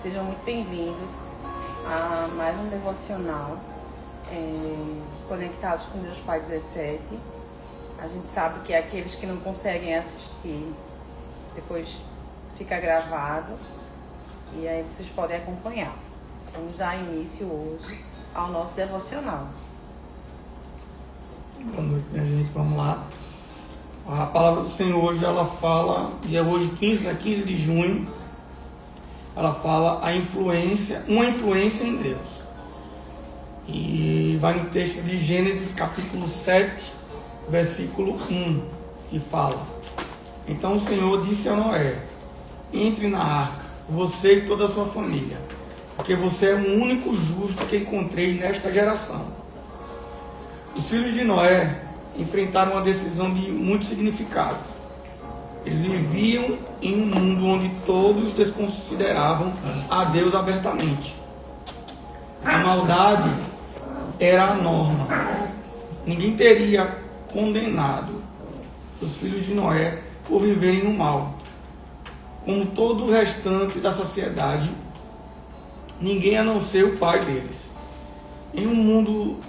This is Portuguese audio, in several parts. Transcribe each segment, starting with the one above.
Sejam muito bem-vindos a mais um devocional Conectados com Deus Pai 17. A gente sabe que aqueles que não conseguem assistir, depois fica gravado e aí vocês podem acompanhar. Vamos dar início hoje ao nosso devocional. Boa noite, minha gente. Vamos lá. A palavra do Senhor hoje, ela fala, dia hoje 15 de junho, ela fala uma influência em Deus. E vai no texto de Gênesis capítulo 7, versículo 1, e fala: Então o Senhor disse a Noé: Entre na arca, você e toda a sua família, porque você é o único justo que encontrei nesta geração. Os filhos de Noé enfrentaram uma decisão de muito significado. Eles viviam em um mundo onde todos desconsideravam a Deus abertamente. A maldade era a norma. Ninguém teria condenado os filhos de Noé por viverem no mal. Como todo o restante da sociedade, ninguém a não ser o pai deles. Em um mundo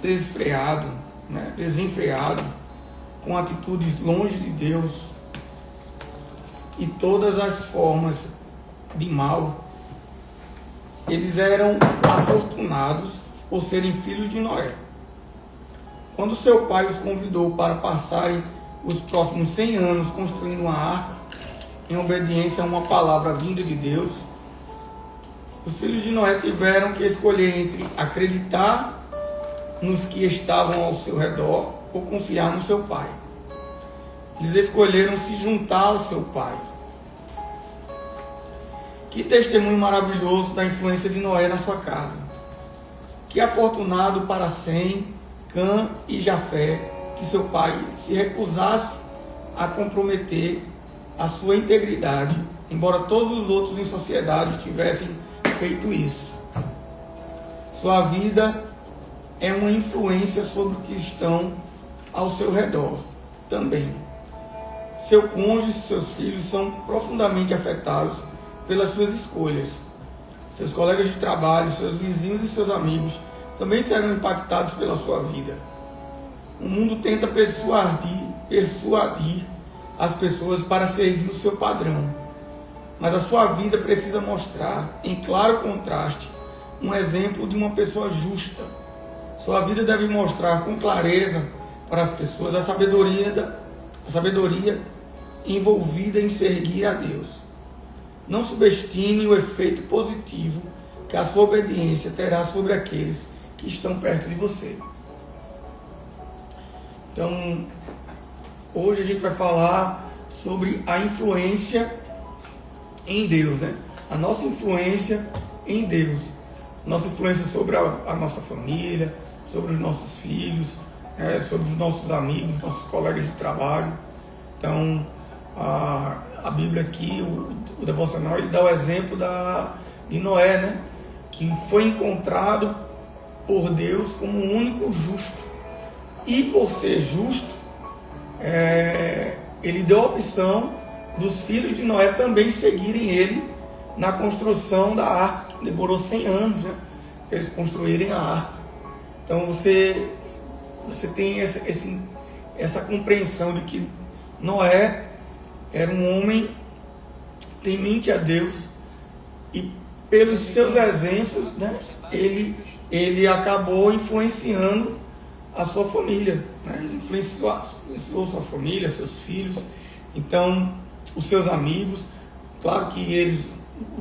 desenfreado, com atitudes longe de Deus e todas as formas de mal, eles eram afortunados por serem filhos de Noé. Quando seu pai os convidou para passarem os próximos 100 anos construindo uma arca, em obediência a uma palavra vinda de Deus, os filhos de Noé tiveram que escolher entre acreditar nos que estavam ao seu redor ou confiar no seu pai. Eles escolheram se juntar ao seu pai. Que testemunho maravilhoso da influência de Noé na sua casa. Que afortunado para Sem, Cã e Jafé, que seu pai se recusasse a comprometer a sua integridade, embora todos os outros em sociedade tivessem feito isso. Sua vida é uma influência sobre os que estão ao seu redor também. Seu cônjuge e seus filhos são profundamente afetados pelas suas escolhas. Seus colegas de trabalho, seus vizinhos e seus amigos também serão impactados pela sua vida. O mundo tenta persuadir as pessoas para seguir o seu padrão, mas a sua vida precisa mostrar, em claro contraste, um exemplo de uma pessoa justa. Sua vida deve mostrar com clareza para as pessoas a sabedoria envolvida em seguir a Deus. Não subestime o efeito positivo que a sua obediência terá sobre aqueles que estão perto de você. Então, hoje a gente vai falar sobre a influência em Deus, né? A nossa influência em Deus. Nossa influência sobre a nossa família, sobre os nossos filhos, sobre os nossos amigos, nossos colegas de trabalho. Então, a Bíblia aqui, o devocional, ele dá o exemplo de Noé, né? Que foi encontrado por Deus como o único justo. E por ser justo, ele deu a opção dos filhos de Noé também seguirem ele na construção da arca, que demorou 100 anos, né? Para eles construírem a arca. Então você tem essa compreensão de que Noé era um homem temente a Deus e pelos seus exemplos, né, ele acabou influenciando a sua família, né? Ele influenciou sua família, seus filhos, então os seus amigos. Claro que eles,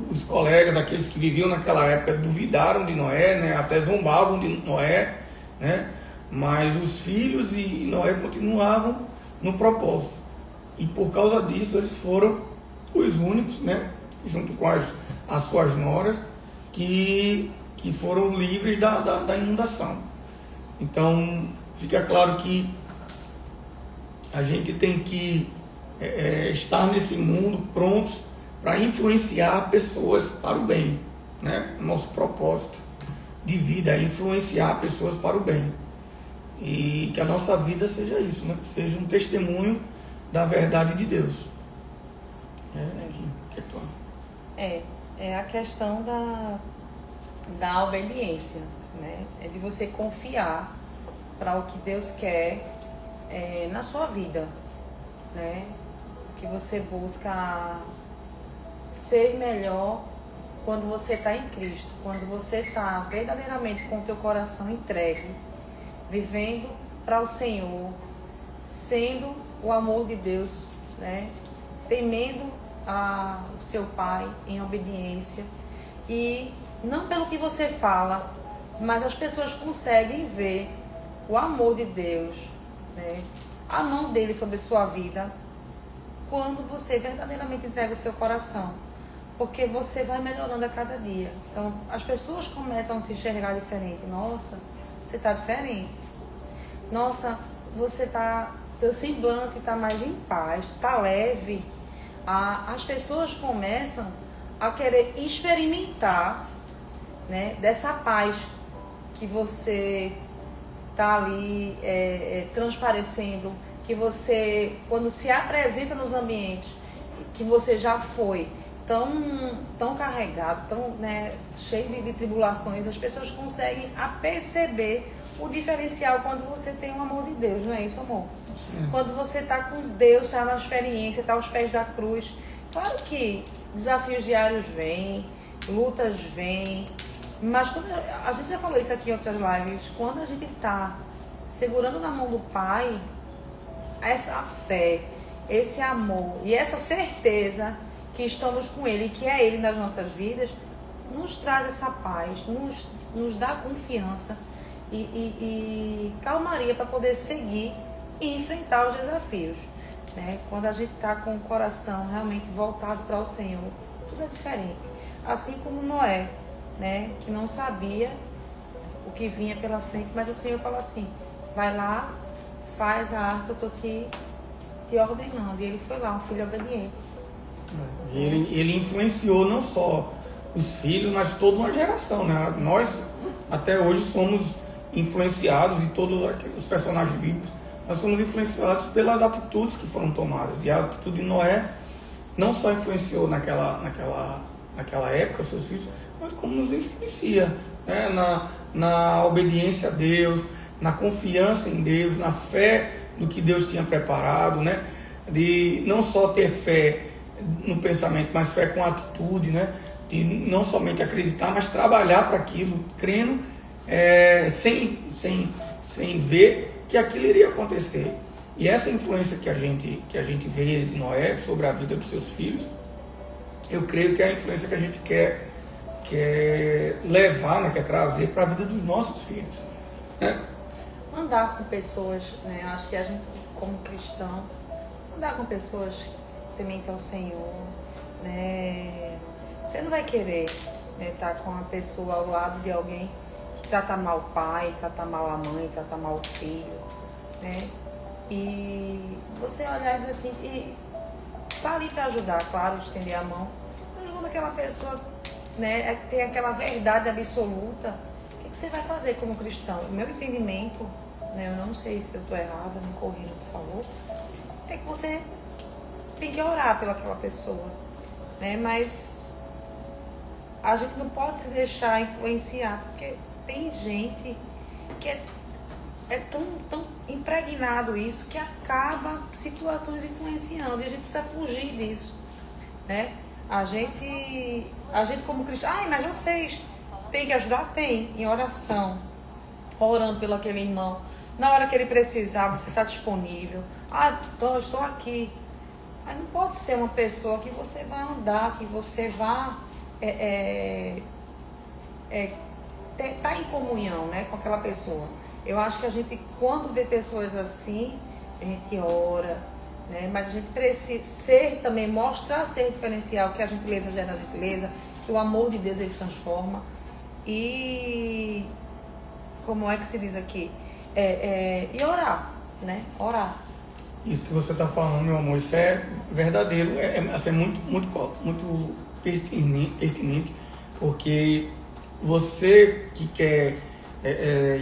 os colegas, aqueles que viviam naquela época, duvidaram de Noé, né? Até zombavam de Noé, né? Mas os filhos e Noé continuavam no propósito. E por causa disso eles foram os únicos, né? Junto com as suas noras, que foram livres da inundação. Então fica claro que a gente tem que estar nesse mundo prontos para influenciar pessoas para o bem, né? Nosso propósito de vida é influenciar pessoas para o bem. E que a nossa vida seja isso, né? Seja um testemunho da verdade de Deus. é a questão da obediência, né? É de você confiar para o que Deus quer na sua vida, né? Que você busca ser melhor quando você está em Cristo, quando você está verdadeiramente com o teu coração entregue, vivendo para o Senhor, sendo o amor de Deus, né? Temendo o seu Pai em obediência, e não pelo que você fala, mas as pessoas conseguem ver o amor de Deus, né? A mão dele sobre sua vida, quando você verdadeiramente entrega o seu coração, porque você vai melhorando a cada dia. Então as pessoas começam a te enxergar diferente. Nossa, você está diferente. Nossa, teu semblante está mais em paz, está leve. As pessoas começam a querer experimentar, né, dessa paz que você está ali transparecendo, que você, quando se apresenta nos ambientes, que você já foi tão carregado, tão, né, cheio de tribulações, as pessoas conseguem perceber o diferencial quando você tem o amor de Deus, não é isso, amor? Sim. Quando você está com Deus, está na experiência, está aos pés da cruz. Claro que desafios diários vêm, lutas vêm, mas quando a gente já falou isso aqui em outras lives, quando a gente está segurando na mão do Pai, essa fé, esse amor e essa certeza que estamos com Ele, que é Ele nas nossas vidas, nos traz essa paz, nos dá confiança e calmaria para poder seguir e enfrentar os desafios, né? Quando a gente está com o coração realmente voltado para o Senhor, tudo é diferente. Assim como Noé, né? Que não sabia o que vinha pela frente, mas o Senhor falou assim: vai lá, faz a arca, eu estou te ordenando. E ele foi lá, um filho obediente. Ele influenciou não só os filhos, mas toda uma geração, né? Nós até hoje somos influenciados, e todos os personagens bíblicos, nós somos influenciados pelas atitudes que foram tomadas. E a atitude de Noé não só influenciou naquela época os seus filhos, mas como nos influencia, né? Na obediência a Deus, na confiança em Deus, na fé no que Deus tinha preparado, né? De não só ter fé no pensamento, mas fé com atitude, né? De não somente acreditar, mas trabalhar para aquilo, crendo, sem ver que aquilo iria acontecer. E essa influência que a gente vê de Noé sobre a vida dos seus filhos, eu creio que é a influência que a gente quer levar, né? Quer trazer para a vida dos nossos filhos, né? Andar com pessoas, né? Eu acho que a gente, como cristão, andar com pessoas temente ao Senhor, né? Você não vai querer, né, estar com uma pessoa ao lado de alguém que trata mal o pai, trata mal a mãe, trata mal o filho, né? E você olhar e dizer assim, e tá ali para ajudar, claro, estender a mão, mas quando aquela pessoa, né, tem aquela verdade absoluta, o que você vai fazer como cristão? O meu entendimento, né, eu não sei se eu estou errada, me corrija, por favor, é que você tem que orar pelaquela pessoa, né? Mas a gente não pode se deixar influenciar, porque tem gente que é tão impregnado isso que acaba situações influenciando, e a gente precisa fugir disso, né? A gente como cristão, mas vocês têm que ajudar? Tem, em oração, orando pelo aquele irmão, na hora que ele precisar, você está disponível. Eu estou aqui. Mas não pode ser uma pessoa que você vai andar, que você vá tá em comunhão, né, com aquela pessoa. Eu acho que a gente, quando vê pessoas assim, a gente ora, né, mas a gente precisa mostrar ser diferencial, que a gentileza gera gentileza, que o amor de Deus ele transforma. E como é que se diz aqui? E orar, né? Orar. Isso que você está falando, meu amor, isso é verdadeiro, é muito pertinente, porque você que quer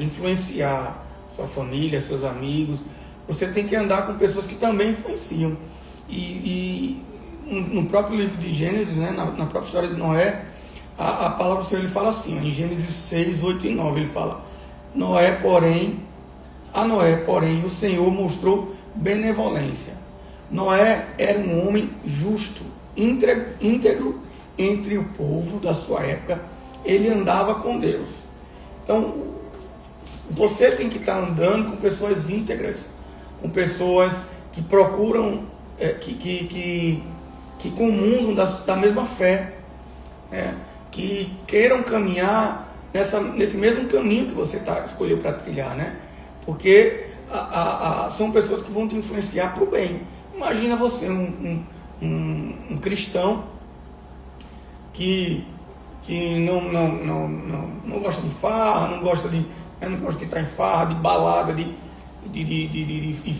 influenciar sua família, seus amigos, você tem que andar com pessoas que também influenciam. E no próprio livro de Gênesis, né, na própria história de Noé, a palavra do Senhor ele fala assim, ó, em Gênesis 6, 8 e 9, ele fala: a Noé, porém, o Senhor mostrou benevolência. Noé era um homem justo, íntegro entre o povo da sua época, ele andava com Deus. Então, você tem que estar andando com pessoas íntegras, com pessoas que procuram, que comungam da mesma fé, que queiram caminhar nesse mesmo caminho que você escolheu para trilhar, né? Porque são pessoas que vão te influenciar para o bem. Imagina você, um cristão que não gosta de farra, não gosta de estar em farra, de balada, de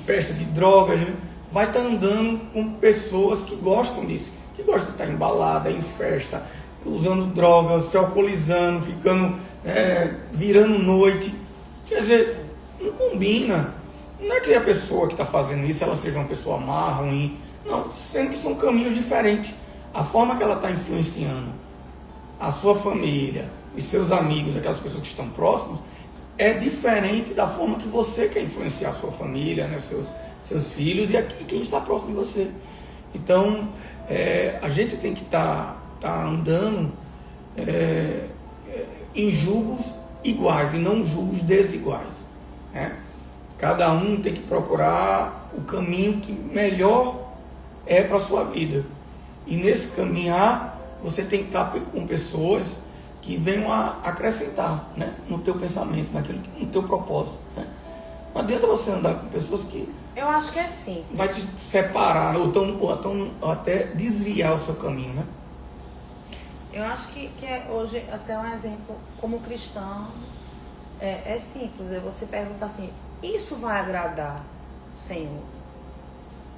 festa, de drogas, né? Vai estar andando com pessoas que gostam disso, que gostam de estar em balada, em festa, usando drogas, se alcoolizando, ficando, virando noite. Quer dizer, não combina. Não é que a pessoa que está fazendo isso, ela seja uma pessoa má, ruim. Não, sendo que são caminhos diferentes. A forma que ela está influenciando a sua família, os seus amigos, aquelas pessoas que estão próximas, é diferente da forma que você quer influenciar a sua família, né, seus filhos e quem está próximo de você. Então, a gente tem que estar andando em julgos iguais e não julgos desiguais, né? Cada um tem que procurar o caminho que melhor é para a sua vida. E nesse caminhar, você tem que estar com pessoas que venham a acrescentar, né, no teu pensamento, no teu propósito, né? Não adianta você andar com pessoas que... Eu acho que é assim. Vai te separar, ou até desviar o seu caminho, né? Eu acho que hoje, até um exemplo, como cristão, é simples. Você pergunta assim, isso vai agradar o Senhor?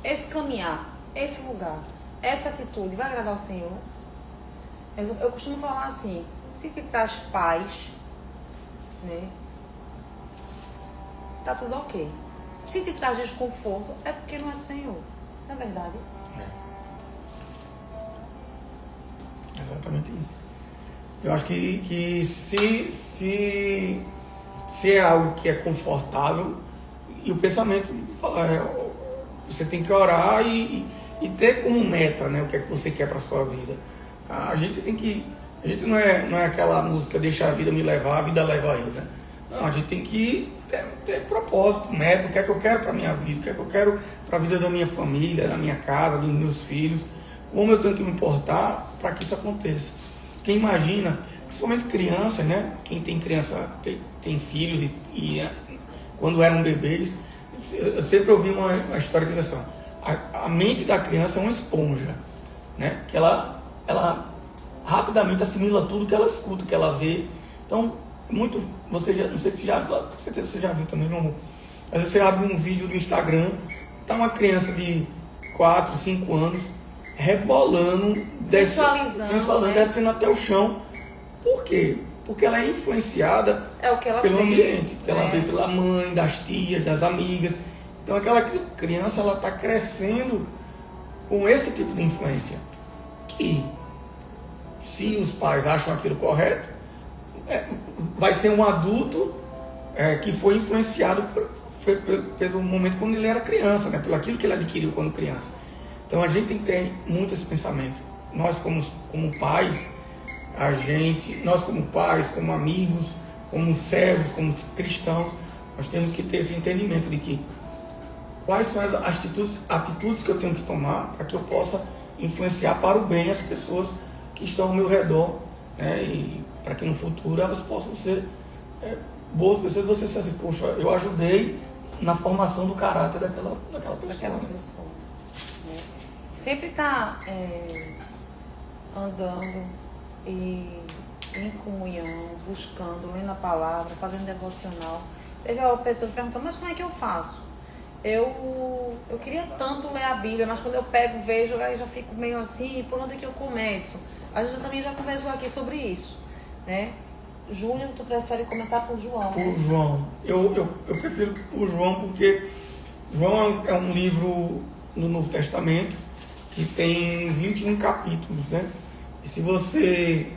Esse caminhar, esse lugar, essa atitude vai agradar o Senhor? Eu costumo falar assim, se te traz paz, né, tá tudo ok. Se te traz desconforto, é porque não é do Senhor. Não é verdade? Exatamente isso. Eu acho que se é algo que é confortável, e o pensamento você tem que orar e ter como meta, né, o que é que você quer para a sua vida. A gente não é aquela música deixa a vida me levar, a vida leva eu, né? Não, a gente tem que ter propósito, meta, o que é que eu quero para a minha vida, o que é que eu quero para a vida da minha família, da minha casa, dos meus filhos, como eu tenho que me importar para que isso aconteça. Quem imagina, principalmente criança, né? Quem tem criança, tem filhos e quando eram bebês, eu sempre ouvi uma história que diz assim, a mente da criança é uma esponja, né? Que ela rapidamente assimila tudo que ela escuta, que ela vê. Então, não sei se você já viu, com certeza você já viu também, meu amor. Às vezes você abre um vídeo do Instagram, tá uma criança de 4, 5 anos, rebolando, sensualizando, descendo até o chão. Por quê? Porque ela é influenciada pelo ambiente, porque ela vê pela mãe, das tias, das amigas. Então aquela criança, ela está crescendo com esse tipo de influência. E se os pais acham aquilo correto, vai ser um adulto que foi influenciado pelo momento quando ele era criança, né? Pelo aquilo que ele adquiriu quando criança. Então a gente tem que ter muito esse pensamento. Nós como pais, nós como pais, como amigos, como servos, como cristãos, nós temos que ter esse entendimento de que quais são as atitudes que eu tenho que tomar para que eu possa influenciar para o bem as pessoas que estão ao meu redor, né? E para que no futuro elas possam ser boas pessoas. Você se assim, poxa, eu ajudei na formação do caráter daquela pessoa. Né? Sempre está andando e em comunhão, buscando, lendo a palavra, fazendo devocional. Teve pessoas perguntando, mas como é que eu faço? Eu queria tanto ler a Bíblia, mas quando eu pego, vejo, aí já fico meio assim, por onde é que eu começo? A gente também já conversou aqui sobre isso, né? Júlio, tu prefere começar por João? Por João. Eu prefiro por João porque João é um livro no Novo Testamento que tem 21 capítulos, né? E se você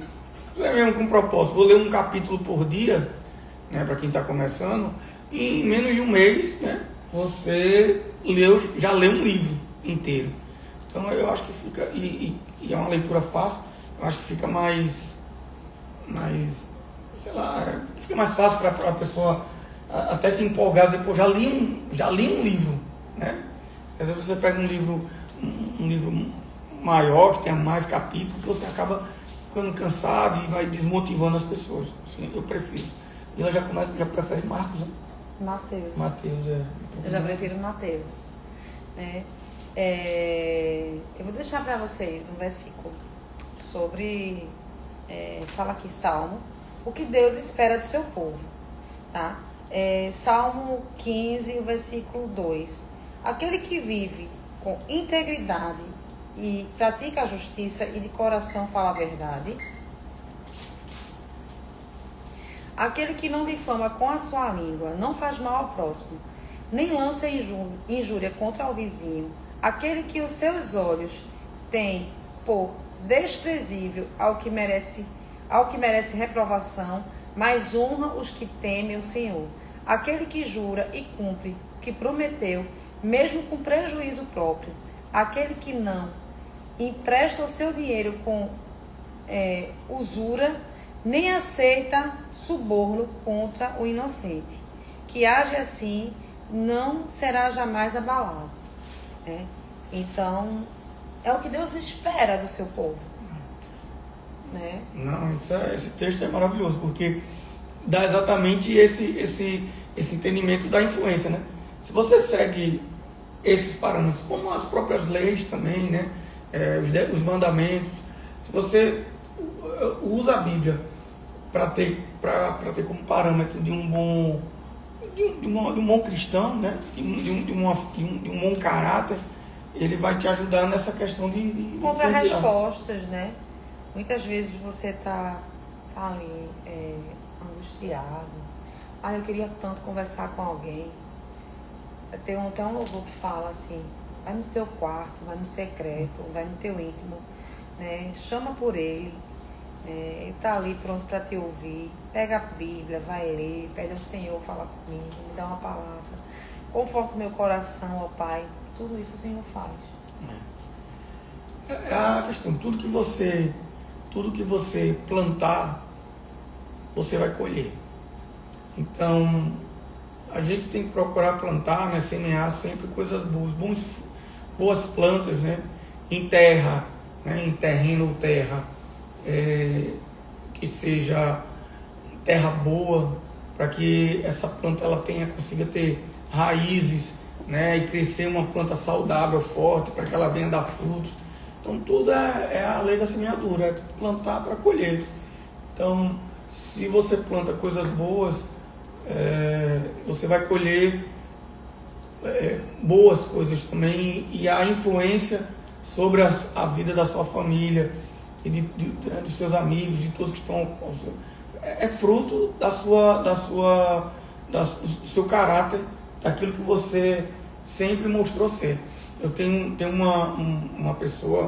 fizer mesmo com propósito, vou ler um capítulo por dia, né, para quem está começando, e em menos de um mês, né, você já leu um livro inteiro. Então eu acho que fica, e é uma leitura fácil, eu acho que fica mais sei lá, fica mais fácil para a pessoa até se empolgar, dizer, pô, já li um livro, né? Às vezes você pega um livro maior, que tenha mais capítulos, você acaba ficando cansado e vai desmotivando as pessoas. Assim, eu prefiro. E ela já prefere Marcos, né? Mateus, Eu já prefiro Mateus, né? Eu vou deixar para vocês um versículo sobre, fala aqui Salmo, o que Deus espera do seu povo, tá? Salmo 15, versículo 2. Aquele que vive com integridade e pratica a justiça e de coração fala a verdade. Aquele que não difama com a sua língua, não faz mal ao próximo, nem lança injúria contra o vizinho. Aquele que os seus olhos têm por desprezível ao que merece reprovação, mas honra os que temem o Senhor. Aquele que jura e cumpre o que prometeu, mesmo com prejuízo próprio. Aquele que não empresta o seu dinheiro com usura, nem aceita suborno contra o inocente. Que age assim, não será jamais abalado. Então, é o que Deus espera do seu povo. Né? Não, esse texto é maravilhoso, porque dá exatamente esse entendimento da influência, né? Se você segue esses parâmetros, como as próprias leis também, né? Os mandamentos, se você usa a Bíblia para ter como parâmetro de um bom cristão, né? de um bom caráter, ele vai te ajudar nessa questão de contra respostas, né? Muitas vezes você tá ali angustiado. Eu queria tanto conversar com alguém. Tem um louvor que fala assim: vai no teu quarto, vai no secreto, vai no teu íntimo, né? Chama por ele. Ele está ali pronto para te ouvir. Pega a Bíblia, vai ler, pede ao Senhor, fala comigo, me dá uma palavra. Conforta o meu coração, ó Pai. Tudo isso o Senhor faz. É a questão, tudo que você plantar, você vai colher. Então, a gente tem que procurar plantar, né, semear sempre coisas boas plantas, né, em terra, né, em terreno ou terra, que seja terra boa, para que essa planta ela consiga ter raízes, né, e crescer uma planta saudável, forte, para que ela venha dar frutos. Então tudo é a lei da semeadura, é plantar para colher. Então, se você planta coisas boas, você vai colher boas coisas também, e a influência sobre a vida da sua família e dos seus amigos, de todos que estão ao seu, é fruto do seu caráter, daquilo que você sempre mostrou ser. Eu tenho uma pessoa,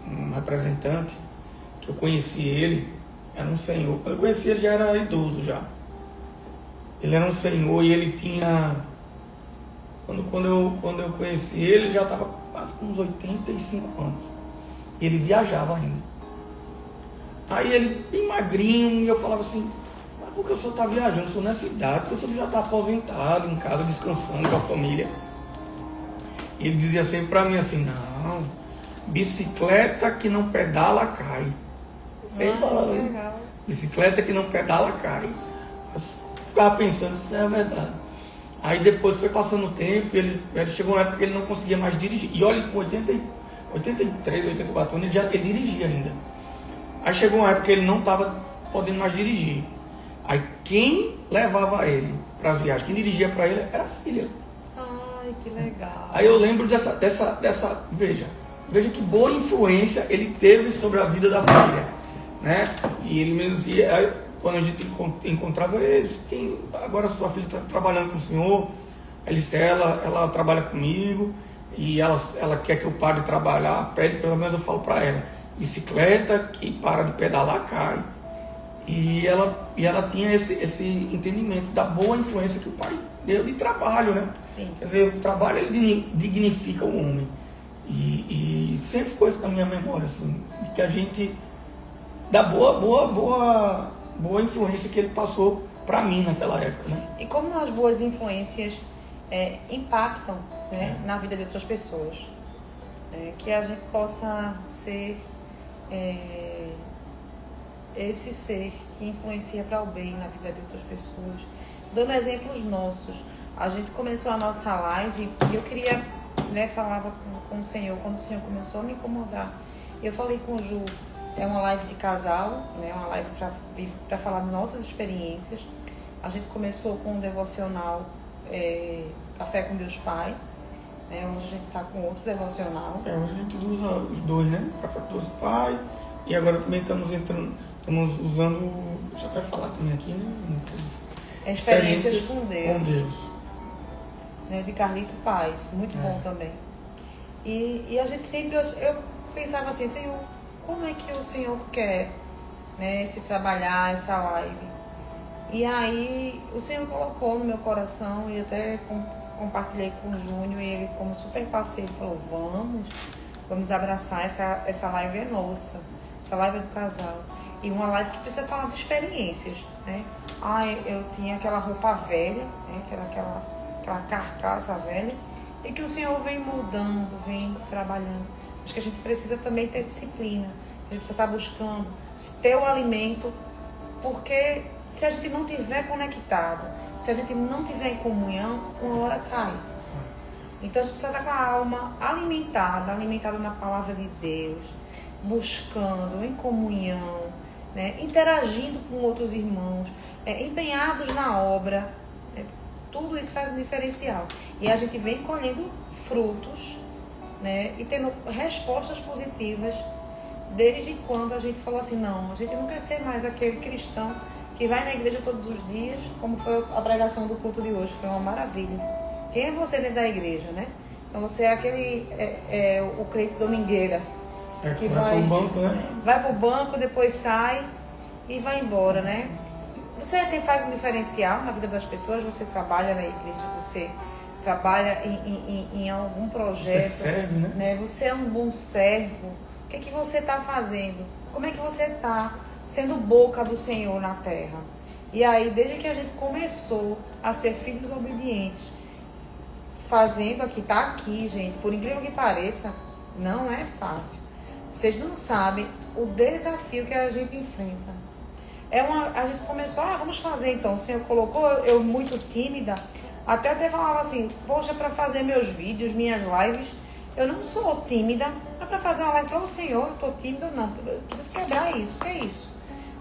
um representante, que eu conheci ele, era um senhor. Quando eu conheci ele já era idoso já. Ele era um senhor e ele tinha... Quando eu conheci ele já estava quase com uns 85 anos. E ele viajava ainda. Aí ele, bem magrinho, e eu falava assim: mas por que o senhor está viajando? O senhor nessa idade, porque o senhor já está aposentado, em casa, descansando com a família. E ele dizia sempre para mim assim: não, bicicleta que não pedala cai. Sempre falava isso. Bicicleta que não pedala cai. Eu ficava pensando, isso é verdade. Aí depois foi passando o tempo, ele chegou uma época que ele não conseguia mais dirigir. E olha, com 83, 84 anos, ele dirigia ainda. Aí chegou uma época que ele não estava podendo mais dirigir. Aí quem levava ele para as viagens, quem dirigia para ele, era a filha. Ai, que legal. Aí eu lembro dessa veja que boa influência ele teve sobre a vida da filha, né? E ele mesmo dizia, quando a gente encontrava eles, agora sua filha está trabalhando com o senhor, ela trabalha comigo, e ela quer que eu pare de trabalhar, pede, pelo menos eu falo para ela, bicicleta que para de pedalar cai. E ela tinha esse entendimento da boa influência que o pai deu de trabalho, né? Sim. Quer dizer, o trabalho ele dignifica o homem. E sempre ficou isso na minha memória, assim, de que a gente, da boa influência que ele passou para mim naquela época, né? E como as boas influências impactam, né, na vida de outras pessoas. Que a gente possa ser esse ser que influencia para o bem na vida de outras pessoas. Dando exemplos nossos. A gente começou a nossa live e eu queria, né, falava com o Senhor, quando o Senhor começou a me incomodar. Eu falei com o Ju, é uma live de casal, né, uma live para falar de nossas experiências. A gente começou com um devocional Café com Deus Pai, né, hoje a gente está com outro devocional. Hoje a gente usa os dois, né? Café com Deus Pai, e agora também estamos usando, deixa eu até falar também aqui, né? Experiências com Deus. Né, de Carlito Paz, muito bom também. E a gente sempre, eu pensava assim, Senhor, como é que o Senhor quer, né, se trabalhar essa live? E aí o Senhor colocou no meu coração, e até compartilhei com o Júnior, e ele como super parceiro falou, vamos abraçar, essa live é nossa, essa live é do casal. E uma live que precisa falar de experiências, né? Eu tinha aquela roupa velha, né, que era aquela carcaça velha, e que o Senhor vem mudando, vem trabalhando. Acho que a gente precisa também ter disciplina, a gente precisa estar buscando ter o alimento, porque se a gente não estiver conectado, se a gente não estiver em comunhão, uma hora cai. Então a gente precisa estar com a alma alimentada na palavra de Deus, buscando em comunhão, né, interagindo com outros irmãos, empenhados na obra. Tudo isso faz um diferencial. E a gente vem colhendo frutos, né, e tendo respostas positivas desde quando a gente falou assim, não, a gente não quer ser mais aquele cristão que vai na igreja todos os dias, como foi a pregação do culto de hoje, foi uma maravilha. Quem é você dentro da igreja, né? Então você é aquele, o crente domingueira, que vai pro banco, né? Vai pro banco, depois sai e vai embora, né? Você faz um diferencial na vida das pessoas, você trabalha na igreja, você trabalha em algum projeto. Você serve, né? Você é um bom servo. O que é que você está fazendo? Como é que você está sendo boca do Senhor na terra? E aí, desde que a gente começou a ser filhos obedientes, fazendo aqui, tá aqui, gente, por incrível que pareça, não é fácil. Vocês não sabem o desafio que a gente enfrenta. A gente começou, vamos fazer então. O Senhor colocou eu muito tímida, até falava assim, poxa, para fazer meus vídeos, minhas lives, eu não sou tímida, mas para fazer uma live para o Senhor, eu estou tímida, não. Eu preciso quebrar isso. O que é isso?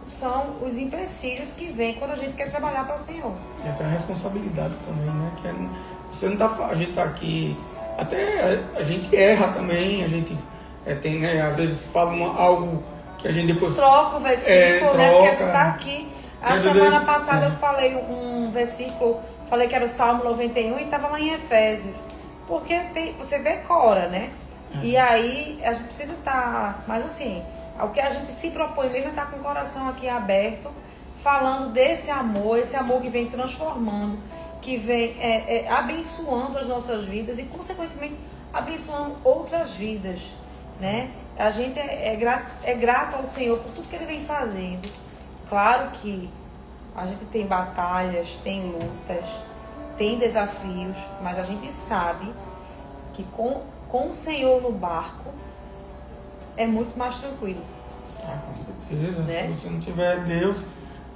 São os empecilhos que vêm quando a gente quer trabalhar para o Senhor. E até a responsabilidade também, né? Que você não tá, a gente tá aqui, até a gente erra também, a gente tem, né? Às vezes fala algo que a gente depois troca o versículo, né? Porque a gente tá aqui. A semana passada eu falei um versículo, falei que era o Salmo 91 e estava lá em Efésios. Porque você decora, né? E aí a gente precisa estar, mas assim, o que a gente se propõe mesmo é estar com o coração aqui aberto, falando desse amor, esse amor que vem transformando, que vem abençoando as nossas vidas e, consequentemente, abençoando outras vidas, né? A gente é grato ao Senhor por tudo que Ele vem fazendo. Claro que a gente tem batalhas, tem lutas, tem desafios, mas a gente sabe que com o Senhor no barco é muito mais tranquilo. Com certeza. Né? Se você não tiver Deus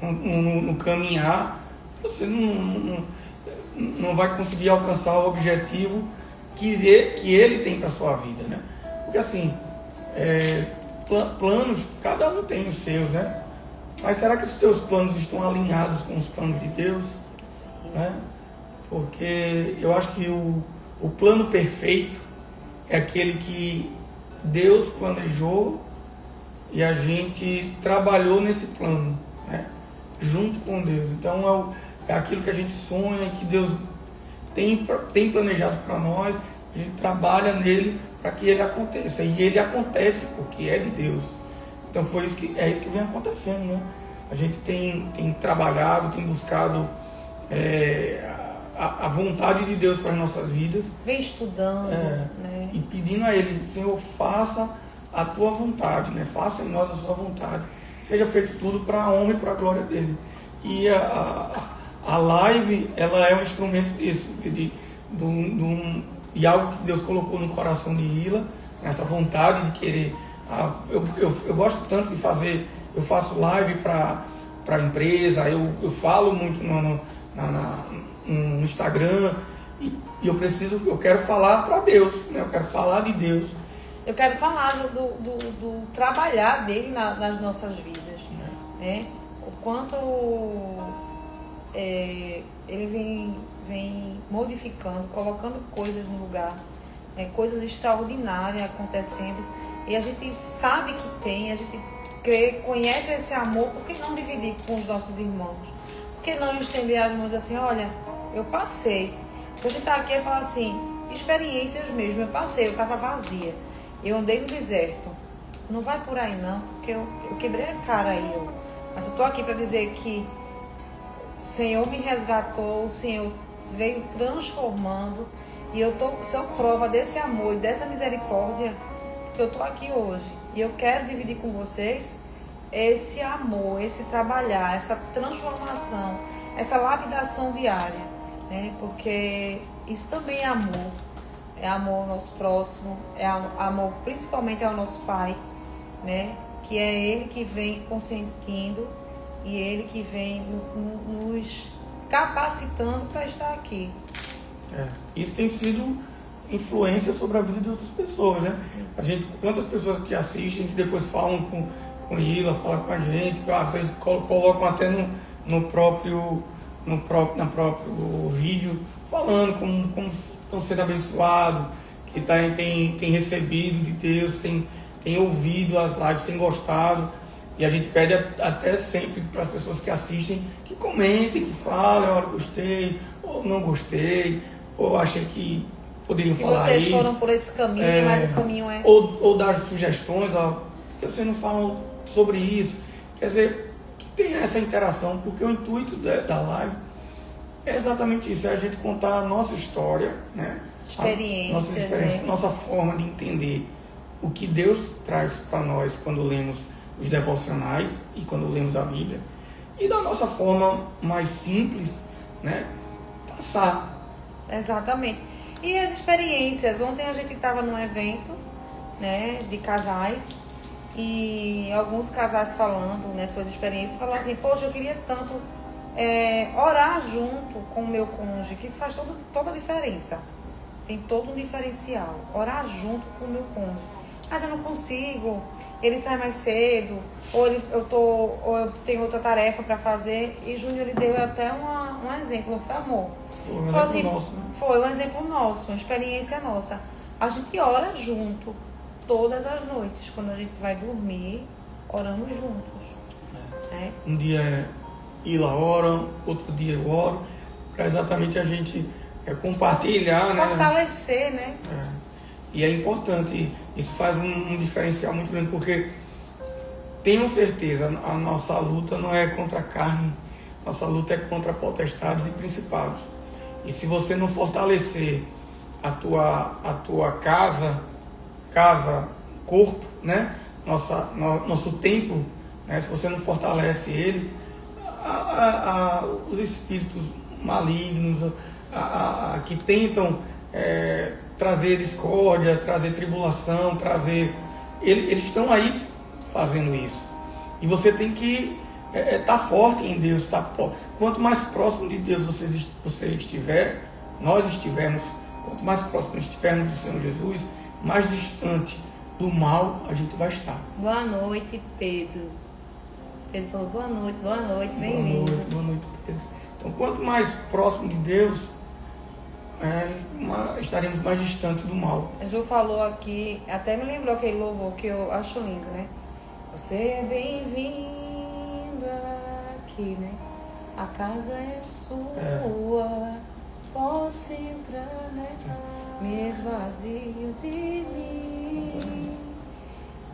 no caminhar, você não vai conseguir alcançar o objetivo que Ele tem para sua vida, né? Porque assim, planos, cada um tem os seus, né? Mas será que os teus planos estão alinhados com os planos de Deus? Sim. Né? Porque eu acho que o plano perfeito é aquele que Deus planejou e a gente trabalhou nesse plano, né? Junto com Deus. Então é aquilo que a gente sonha, que Deus tem planejado para nós, a gente trabalha nele para que ele aconteça. E ele acontece porque é de Deus. Então é isso que vem acontecendo, né? A gente tem trabalhado, tem buscado a vontade de Deus para as nossas vidas. Vem estudando, né? E pedindo a Ele, Senhor, faça a tua vontade, né? Faça em nós a sua vontade. Seja feito tudo para a honra e para a glória dele. E a live, ela é um instrumento disso, de algo que Deus colocou no coração de Ila, essa vontade de querer. Eu gosto tanto de fazer, eu faço live para a empresa, eu falo muito no Instagram, e eu quero falar para Deus, né? Eu quero falar de Deus. Eu quero falar do trabalhar dele nas nossas vidas, né? O quanto ele vem modificando, colocando coisas no lugar, coisas extraordinárias acontecendo, e a gente sabe que tem, a gente conhece esse amor. Por que não dividir com os nossos irmãos? Por que não estender as mãos assim, olha, eu passei. A gente está aqui e fala assim, experiências mesmo, eu passei, eu estava vazia. Eu andei no deserto. Não vai por aí não, porque eu quebrei a cara aí. Mas eu estou aqui para dizer que o Senhor me resgatou, o Senhor veio transformando, e sou prova desse amor e dessa misericórdia, que eu estou aqui hoje. E eu quero dividir com vocês esse amor, esse trabalhar, essa transformação, essa lapidação diária, né? Porque isso também é amor. É amor ao nosso próximo, é amor principalmente ao nosso Pai, né? Que é Ele que vem consentindo e Ele que vem nos capacitando para estar aqui. Isso tem sido influência sobre a vida de outras pessoas, né? Quantas pessoas que assistem, que depois falam com Ila, falam com a gente, que às vezes colocam até no próprio vídeo, falando como estão sendo abençoados, que tem recebido de Deus, tem ouvido as lives, tem gostado. E a gente pede até sempre para as pessoas que assistem que comentem, que falem, olha, gostei, ou não gostei, ou achei que poderiam falar isso. Vocês foram por esse caminho, mas o caminho é... Ou dar sugestões, ó, que vocês não falam sobre isso. Quer dizer, que tem essa interação, porque o intuito da live é exatamente isso, é a gente contar a nossa história, né? Nossa experiência, nossa forma de entender o que Deus traz para nós quando lemos os devocionais e quando lemos a Bíblia, e da nossa forma mais simples, né? Passar. Exatamente. E as experiências, ontem a gente estava num evento, né, de casais, e alguns casais falando, né, suas experiências, falando assim, poxa, eu queria tanto orar junto com o meu cônjuge, que isso faz toda a diferença. Tem todo um diferencial. Orar junto com o meu cônjuge. Mas eu não consigo, ele sai mais cedo, ou eu tenho outra tarefa para fazer. E Júnior, ele deu até um exemplo, não foi, amor? Foi um exemplo nosso, uma experiência nossa. A gente ora junto todas as noites, quando a gente vai dormir, oramos juntos. Um dia Ila ora, outro dia eu oro, para exatamente a gente compartilhar, fortalecer, né? E é importante, isso faz um diferencial muito grande, porque tenham certeza, a nossa luta não é contra a carne, nossa luta é contra potestades e principados. E se você não fortalecer a tua casa, corpo, né? Nosso templo, né? Se você não fortalece ele, os espíritos malignos que tentam trazer discórdia, trazer tribulação, eles estão aí fazendo isso. E você tem que estar forte em Deus. Quanto mais próximo de Deus você estiver, nós estivermos, quanto mais próximo estivermos do Senhor Jesus, mais distante do mal a gente vai estar. Boa noite, Pedro. Pedro falou boa noite, bem-vindo. Boa noite, Pedro. Então, quanto mais próximo de Deus, estaremos mais distantes do mal. A Ju falou aqui, até me lembrou aquele louvor que eu acho lindo, né? Você é bem-vinda aqui, né? A casa é sua, posso entrar, né? me esvazio de mim.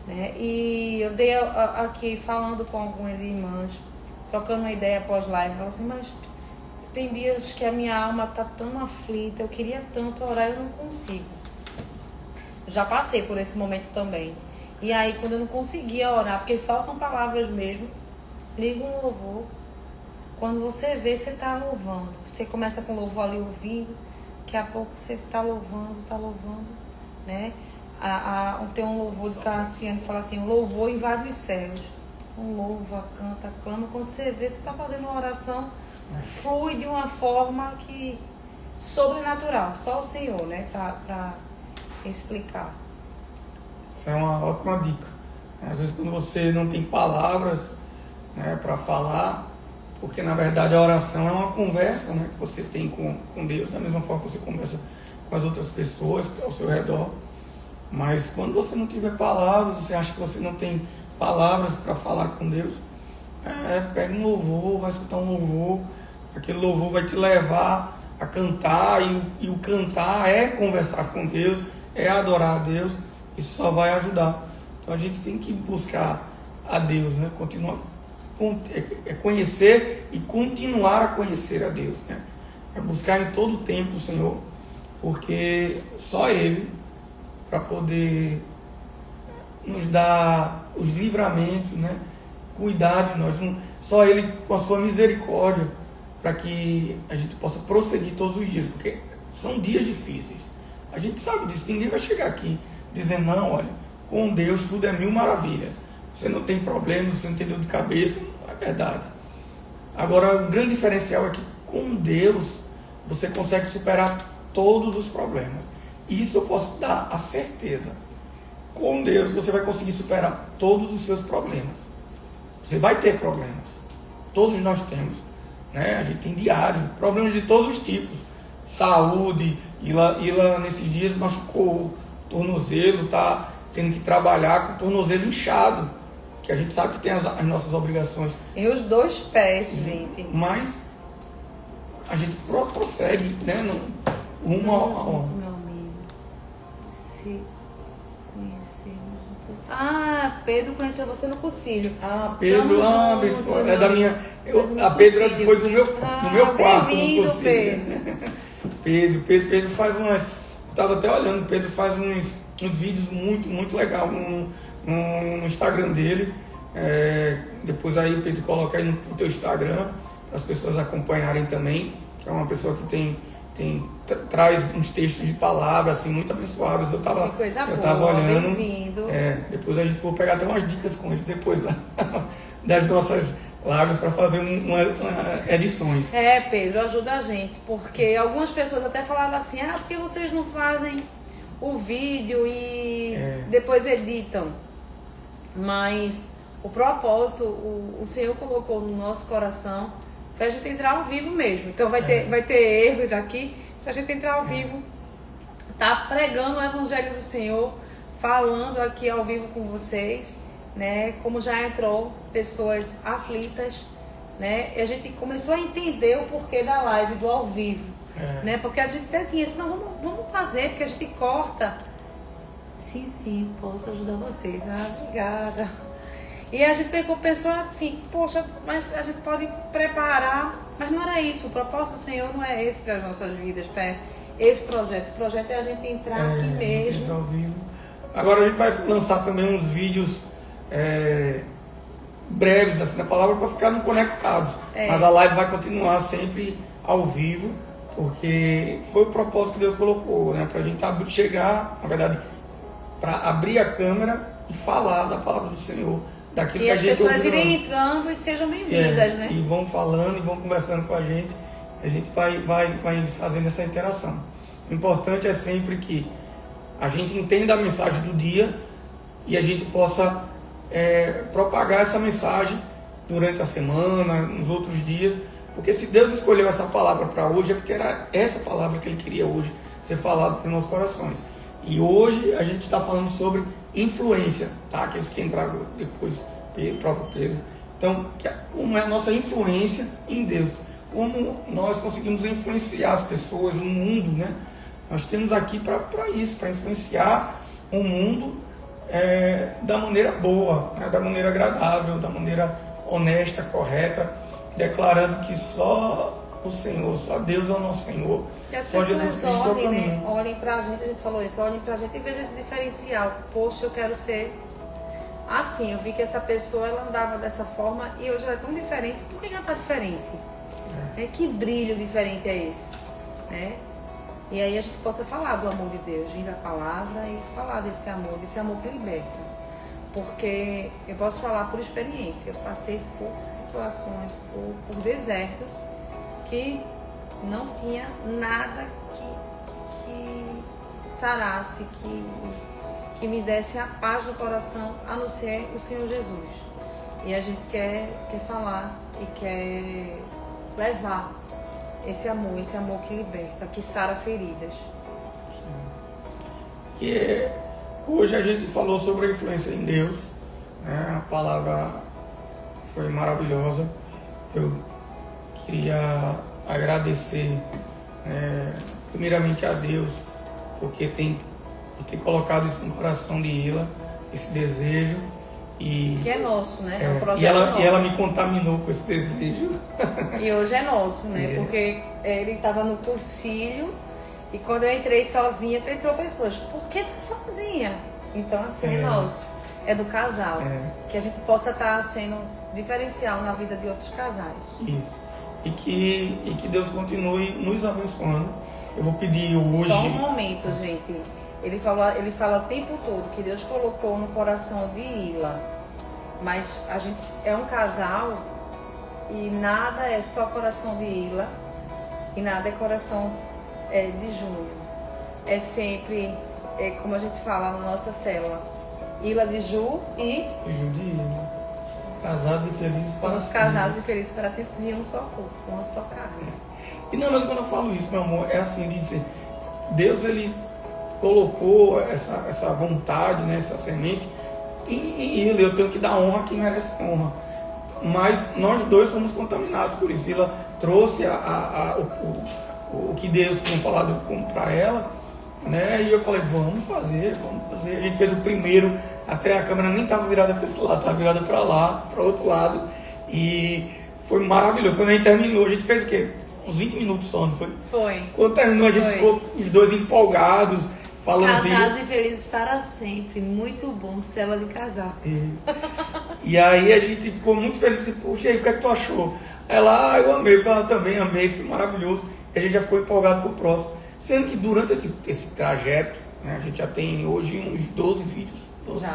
Né? E eu dei aqui falando com algumas irmãs, trocando uma ideia pós-live, falando assim, mas tem dias que a minha alma está tão aflita, eu queria tanto orar, eu não consigo. Já passei por esse momento também. E aí, quando eu não conseguia orar, porque faltam palavras mesmo, liga um louvor. Quando você vê, você está louvando. Você começa com louvor ali ouvindo, daqui a pouco você está louvando, né? Tem um louvor de Cassiano que fala assim, o louvor invade os céus. Louva, canta, clama. Quando você vê, você está fazendo uma oração, flui de uma forma que sobrenatural, só o Senhor, né, para explicar. Isso é uma ótima dica. Às vezes quando você não tem palavras, né, para falar, porque na verdade a oração é uma conversa, né, que você tem com Deus, da mesma forma que você conversa com as outras pessoas ao seu redor. Mas quando você não tiver palavras, você acha que você não tem palavras para falar com Deus, pega um louvor, vai escutar um louvor, aquele louvor vai te levar a cantar, e o cantar é conversar com Deus, é adorar a Deus, isso só vai ajudar. Então a gente tem que buscar a Deus, né? Conhecer e continuar a conhecer a Deus, né? É buscar em todo o tempo o Senhor, porque só Ele, para poder nos dar os livramentos, né? Cuidar de nós, só Ele com a sua misericórdia, para que a gente possa prosseguir todos os dias, porque são dias difíceis. A gente sabe disso, ninguém vai chegar aqui dizendo, não, olha, com Deus tudo é mil maravilhas, você não tem problema, você não tem dor de cabeça, não é verdade. Agora, o grande diferencial é que com Deus você consegue superar todos os problemas. Isso eu posso dar a certeza. Com Deus você vai conseguir superar todos os seus problemas. Você vai ter problemas. Todos nós temos, né? A gente tem diário, problemas de todos os tipos. Saúde, Ila nesses dias machucou o tornozelo, tá tendo que trabalhar com o tornozelo inchado, que a gente sabe que tem as nossas obrigações. E os dois pés, gente. Mas a gente prossegue, né? Rumo ao meu amigo. Se conhecemos um pouco. Ah, Pedro conheceu você no Concílio. Ah, Pedro, é da minha. A Pedro foi do meu quarto no Concílio. Pedro faz umas. Eu estava até olhando, Pedro faz uns vídeos muito, muito legal no Instagram dele. Depois aí, Pedro, coloca aí no teu Instagram para as pessoas acompanharem também, que é uma pessoa que traz uns textos de palavras assim, muito abençoados. Eu estava olhando. Depois a gente vai pegar até umas dicas com ele depois das nossas lives para fazer edições. Pedro, ajuda a gente, porque algumas pessoas até falavam assim, por que vocês não fazem o vídeo e depois editam? Mas o propósito, o Senhor colocou no nosso coração para a gente entrar ao vivo mesmo. Então vai ter erros aqui para a gente entrar ao vivo, tá pregando o Evangelho do Senhor, falando aqui ao vivo com vocês, né? Como já entrou pessoas aflitas, né? E a gente começou a entender o porquê da live, do ao vivo, né? Porque a gente até tinha assim, não, vamos fazer, porque a gente corta. Sim, posso ajudar vocês. Obrigada. E a gente pensou assim, poxa, mas a gente pode preparar, mas não era isso. O propósito do Senhor não é esse para as nossas vidas, para esse projeto. O projeto é a gente entrar aqui mesmo. Entrar ao vivo. Agora a gente vai lançar também uns vídeos breves, assim, na palavra, para ficarem conectados. Mas a live vai continuar sempre ao vivo, porque foi o propósito que Deus colocou, né? Para a gente chegar, na verdade, para abrir a câmera e falar da palavra do Senhor, daquilo que a gente ouviu. E as pessoas irem entrando e sejam bem-vindas, né? E vão falando e vão conversando com a gente vai fazendo essa interação. O importante é sempre que a gente entenda a mensagem do dia e a gente possa propagar essa mensagem durante a semana, nos outros dias, porque se Deus escolheu essa palavra para hoje, é porque era essa palavra que Ele queria hoje ser falada nos nossos corações. E hoje a gente está falando sobre influência, tá? Aqueles que entraram depois, o próprio Pedro. Então, como é a nossa influência em Deus, como nós conseguimos influenciar as pessoas, o mundo, né? Nós temos aqui para isso, para influenciar o mundo da maneira boa, né? Da maneira agradável, da maneira honesta, correta, declarando que só o Senhor, só Deus é o nosso Senhor. Que as só pessoas Jesus Cristo é o olhem, né? caminho. Olhem pra gente, a gente falou isso, olhem pra gente e vejam esse diferencial. Poxa, eu quero ser assim, eu vi que essa pessoa ela andava dessa forma e hoje ela é tão diferente. Por que ela tá diferente? Que brilho diferente é esse? Né? E aí a gente possa falar do amor de Deus, vir da palavra e falar desse amor que liberta. Porque eu posso falar por experiência, eu passei por situações, por desertos que não tinha nada que sarasse, que me desse a paz do coração, a não ser o Senhor Jesus. E a gente quer falar e quer levar esse amor que liberta, que sara feridas. E hoje a gente falou sobre a influência em Deus, né? A palavra foi maravilhosa. Eu queria agradecer primeiramente a Deus porque tem colocado isso no coração de Ila, esse desejo. Que é nosso, né? É um projeto nosso. E ela me contaminou com esse desejo. E hoje é nosso, né? Porque ele estava no cursilho e quando eu entrei sozinha, entrou pessoas. Por que tá sozinha? Então, assim, é nosso. É do casal. Que a gente possa estar sendo diferencial na vida de outros casais. Isso. E que Deus continue nos abençoando. Eu vou pedir hoje... Só um momento, gente. Ele fala o tempo todo que Deus colocou no coração de Ila. Mas a gente é um casal e nada é só coração de Ila e nada é coração de Júnior. É sempre, como a gente fala na nossa célula, Ila de Ju e Ju de Ila. Casados e felizes para sempre. Somos casados e felizes para sempre de um só corpo, uma só carne. E não, mas quando eu falo isso, meu amor, é assim de dizer, Deus ele colocou essa vontade, né, essa semente em Ila. Eu tenho que dar honra a quem merece honra. Mas nós dois somos contaminados por isso. Ila trouxe o que Deus tinha falado para ela, né? E eu falei, vamos fazer. A gente fez o primeiro, até a câmera nem estava virada para esse lado, estava virada para lá, para o outro lado. E foi maravilhoso. Quando a gente terminou, a gente fez o quê? Uns 20 minutos só, não foi? Foi. Quando terminou, a gente ficou os dois empolgados, falando Casados assim. e felizes para sempre. Muito bom, célula de casal. Isso. E aí a gente ficou muito feliz. Poxa, aí, o que é que tu achou? Ela, eu amei. Eu também amei, foi maravilhoso. E a gente já ficou empolgado pro próximo. Sendo que durante esse trajeto, né, a gente já tem hoje uns 12 vídeos,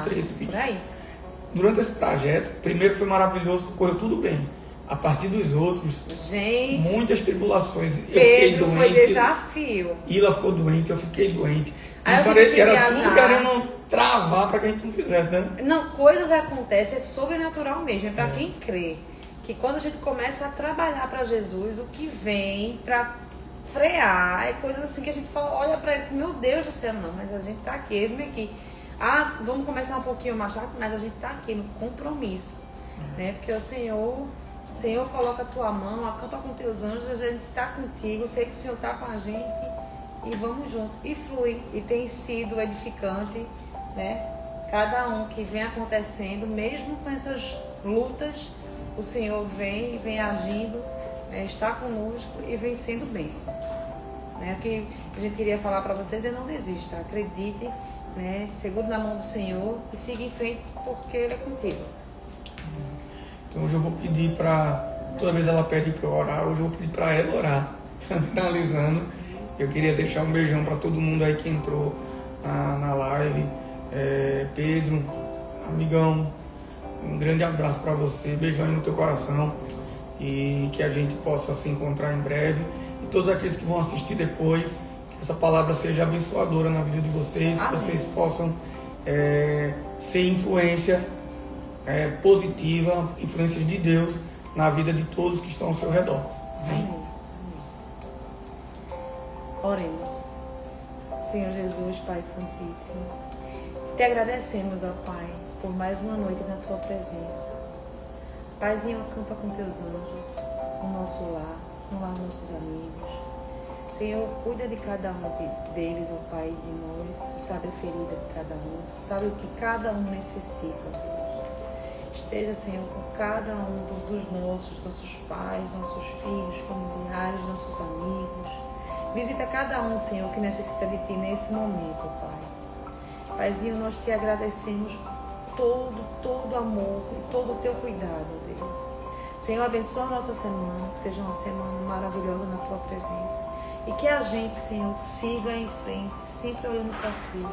13 vídeos. Por aí. Durante esse trajeto, primeiro foi maravilhoso, correu tudo bem. A partir dos outros, gente, muitas tribulações. Pedro foi desafio. Ila ficou doente, eu fiquei doente. Aí Era tudo querendo travar para que a gente não fizesse, né? Não, coisas acontecem, é sobrenatural mesmo. É para quem crê que quando a gente começa a trabalhar para Jesus, o que vem para frear é coisas assim que a gente fala, olha para ele, meu Deus do céu, não, mas a gente tá aqui, eis-me aqui. Ah, vamos começar um pouquinho mais tarde, mas a gente tá aqui no compromisso, né? Porque o Senhor coloca a tua mão, acampa com teus anjos, a gente está contigo, sei que o Senhor está com a gente e vamos junto. E flui, e tem sido edificante, né? Cada um que vem acontecendo, mesmo com essas lutas, o Senhor vem agindo, né? Está conosco e vem sendo bênção. Né? O que a gente queria falar para vocês é não desista, acredite, né? Segure na mão do Senhor e siga em frente porque Ele é contigo. Então hoje eu vou pedir toda vez ela pede para eu orar, hoje eu vou pedir para ela orar. Finalizando, eu queria deixar um beijão para todo mundo aí que entrou na live. Pedro, amigão, um grande abraço para você, beijão aí no teu coração e que a gente possa se encontrar em breve. E todos aqueles que vão assistir depois, que essa palavra seja abençoadora na vida de vocês, que vocês possam ser influência positiva, influências de Deus na vida de todos que estão ao seu redor. Amém. Oremos. Senhor Jesus, Pai Santíssimo, te agradecemos, ó Pai, por mais uma noite na Tua presença. Paizinho, acampa com Teus anjos no nosso lar, no lar dos nossos amigos. Senhor, cuida de cada um deles, ó Pai, de nós. Tu sabe a ferida de cada um. Tu sabe o que cada um necessita, ó Deus. Esteja, Senhor, com cada um dos nossos pais, nossos filhos, familiares, nossos amigos. Visita cada um, Senhor, que necessita de Ti nesse momento, ó Pai. Paizinho, nós Te agradecemos por todo amor e todo o Teu cuidado, ó Deus. Senhor, abençoa a nossa semana, que seja uma semana maravilhosa na Tua presença. E que a gente, Senhor, siga em frente, sempre olhando para Ti.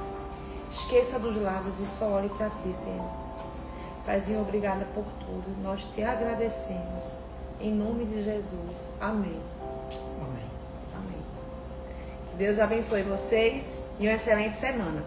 Esqueça dos lábios e só olhe para Ti, Senhor. Paizinho, obrigada por tudo. Nós Te agradecemos. Em nome de Jesus. Amém. Amém. Amém. Que Deus abençoe vocês e uma excelente semana.